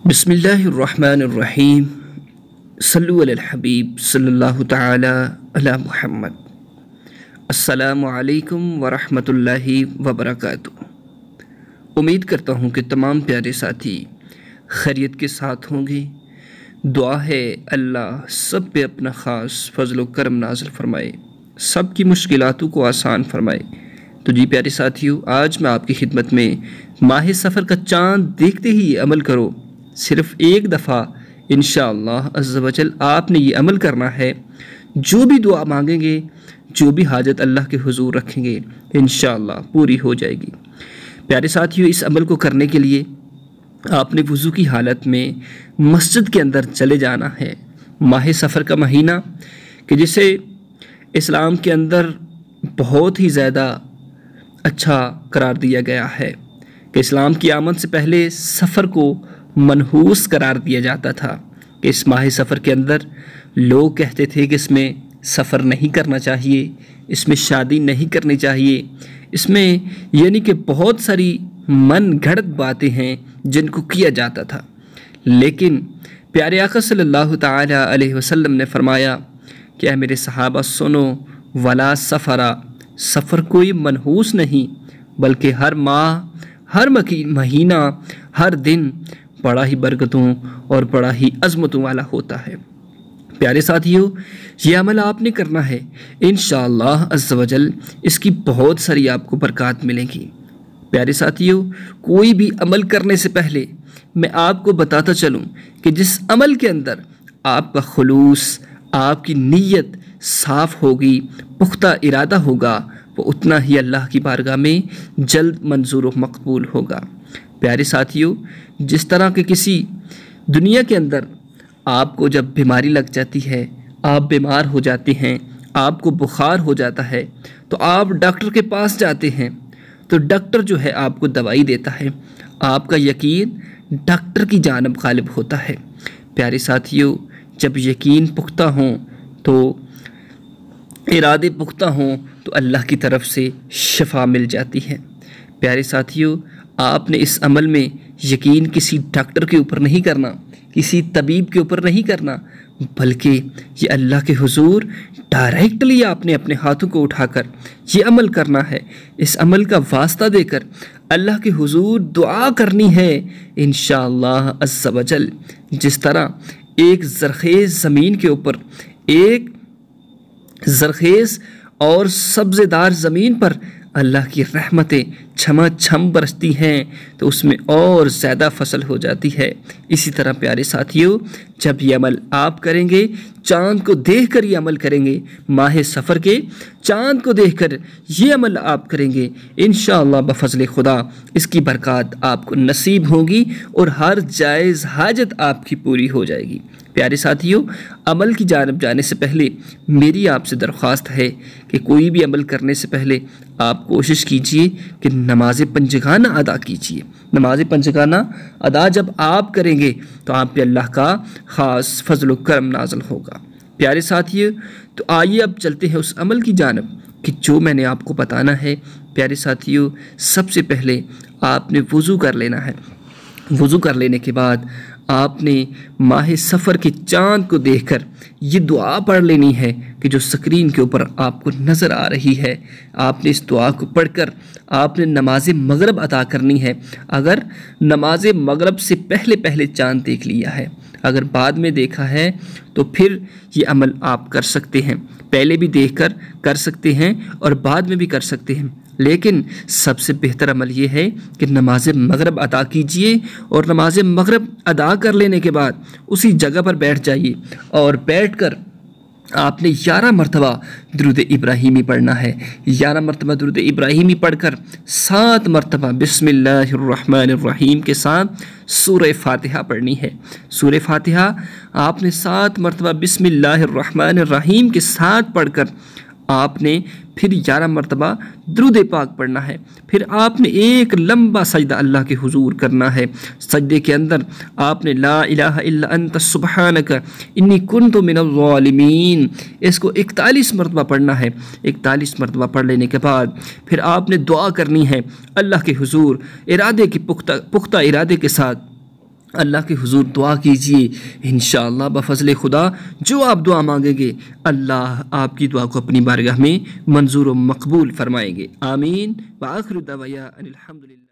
बिस्मिल्लाहिर्रहमानिर्रहीम। सल्लु अलल हबीब सल्लल्लाहु तआला अला मुहम्मद। अस्सलामु अलैकुम वरहमतुल्लाहि वबरकातुहू। उम्मीद करता हूँ कि तमाम प्यारे साथी खैरियत के साथ होंगे। दुआ है अल्लाह सब पे अपना ख़ास फ़ज़ल व करम नाज़िल फ़रमाए, सब की मुश्किलातों को आसान फ़रमाए। तो जी प्यारे साथियों, आज मैं आपकी खिदमत में माह सफ़र का चाँद देखते ही अमल करो, सिर्फ़ एक दफ़ा इंशाअल्लाह अज़्ज़ व जल आपने ये अमल करना है। जो भी दुआ मांगेंगे, जो भी हाजत अल्लाह के हुजूर रखेंगे, इंशाअल्लाह पूरी हो जाएगी। प्यारे साथियों, इस अमल को करने के लिए आपने वज़ू की हालत में मस्जिद के अंदर चले जाना है। माह सफ़र का महीना कि जिसे इस्लाम के अंदर बहुत ही ज़्यादा अच्छा करार दिया गया है कि इस्लाम की आमद से पहले सफ़र को मनहूस करार दिया जाता था कि इस माह सफ़र के अंदर लोग कहते थे कि इसमें सफ़र नहीं करना चाहिए, इसमें शादी नहीं करनी चाहिए, इसमें यानी कि बहुत सारी मन घड़त बातें हैं जिनको किया जाता था। लेकिन प्यारे आका सल्लल्लाहु ताला अलैहि वसल्लम ने फरमाया कि ऐ मेरे सहाबा सुनो, वला सफ़रा, सफ़र कोई मनहूस नहीं बल्कि हर माह, हर महीना, हर दिन बड़ा ही बरकतों और बड़ा ही अज़मतों वाला होता है। प्यारे साथियों, ये अमल आपने करना है, इंशाअल्लाह अज़्ज़ व जल इसकी बहुत सारी आपको बरकत मिलेंगी। प्यारे साथियों, कोई भी अमल करने से पहले मैं आपको बताता चलूँ कि जिस अमल के अंदर आपका खुलूस, आपकी नीयत साफ़ होगी, पुख्ता इरादा होगा, वो उतना ही अल्लाह की बारगाह में जल्द मंजूर व मकबूल होगा। प्यारे साथियों, जिस तरह के किसी दुनिया के अंदर आपको जब बीमारी लग जाती है, आप बीमार हो जाते हैं, आपको बुखार हो जाता है, तो आप डॉक्टर के पास जाते हैं, तो डॉक्टर जो है आपको दवाई देता है, आपका यकीन डॉक्टर की जानिब गालिब होता है। प्यारे साथियों, जब यकीन पुख्ता हों तो इरादे पुख्ता हों तो अल्लाह की तरफ से शिफा मिल जाती है। प्यारे साथियों, आपने इस अमल में यकीन किसी डॉक्टर के ऊपर नहीं करना, किसी तबीब के ऊपर नहीं करना, बल्कि ये अल्लाह के हुजूर डायरेक्टली आपने अपने हाथों को उठाकर ये अमल करना है। इस अमल का वास्ता देकर अल्लाह के हुजूर दुआ करनी है इंशाअल्लाह अज़्ज़ व जल। जिस तरह एक ज़रख़ेज़ ज़मीन के ऊपर, एक ज़रख़ेज़ और सब्ज़ेदार ज़मीन पर अल्लाह की रहमतें छमाछम बरसती हैं तो उसमें और ज़्यादा फसल हो जाती है। इसी तरह प्यारे साथियों, जब ये अमल आप करेंगे, चाँद को देखकर ये अमल करेंगे, माह सफ़र के चाँद को देखकर ये अमल आप करेंगे, इंशाअल्लाह बफ़ज़्ल खुदा इसकी बरकत आपको नसीब होगी और हर जायज़ हाजत आपकी पूरी हो जाएगी। प्यारे साथियों, अमल की जानिब जाने से पहले मेरी आपसे दरख्वास्त है कि कोई भी अमल करने से पहले आप कोशिश कीजिए कि नमाज पंजगाना अदा कीजिए। नमाज पंजगाना अदा जब आप करेंगे तो आप पे अल्लाह का ख़ास फ़ज़ल व करम नाज़िल होगा। प्यारे साथियों, तो आइए अब चलते हैं उस अमल की जानिब कि जो मैंने आपको बताना है। प्यारे साथियों, सबसे पहले आपने वज़ू कर लेना है। वज़ू कर लेने के बाद आपने माह सफ़र के चाँद को देखकर ये दुआ पढ़ लेनी है कि जो स्क्रीन के ऊपर आपको नज़र आ रही है। आपने इस दुआ को पढ़कर आपने नमाज मगरिब अदा करनी है। अगर नमाज मगरिब से पहले पहले चाँद देख लिया है, अगर बाद में देखा है तो फिर ये अमल आप कर सकते हैं। पहले भी देखकर कर सकते हैं और बाद में भी कर सकते हैं, लेकिन सबसे बेहतर अमल ये है कि नमाज मगरिब अदा कीजिए और नमाज मगरिब अदा कर लेने के बाद उसी जगह पर बैठ जाइए और बैठकर आपने 11 मरतबा दुरूद इब्राहीमी पढ़ना है। 11 मरतबा दुरूद इब्राहीमी पढ़कर 7 मरतबा बिस्मिल्लाहिर्रहमानिर्रहीम के साथ सूरह फातिहा पढ़नी है। सूरह फातिहा आपने 7 मरतबा बिस्मिल्लाहिर्रहमानिर्रहीम के साथ पढ़कर आपने फिर 11 मरतबा दुरूद पाक पढ़ना है। फिर आपने एक लंबा सजदा अल्लाह के हुजूर करना है। सजदे के अंदर आपने ला इलाहा इल्ला अंत सुब्हानक इन्नी कुन्तु मिनज़ ज़ालिमीन इसको 41 मरतबा पढ़ना है। 41 मरतबा पढ़ लेने के बाद फिर आपने दुआ करनी है अल्लाह के हुजूर, इरादे की पुख्ता इरादे के साथ अल्लाह के हुजूर दुआ कीजिए, इंशाअल्लाह बफज़ल खुदा जो आप दुआ मांगेंगे अल्लाह आपकी दुआ को अपनी बारगाह में मंजूर व मकबूल फरमाएंगे। आमीन व आखिर दवाया अनिल हम्दुलिल्लाह।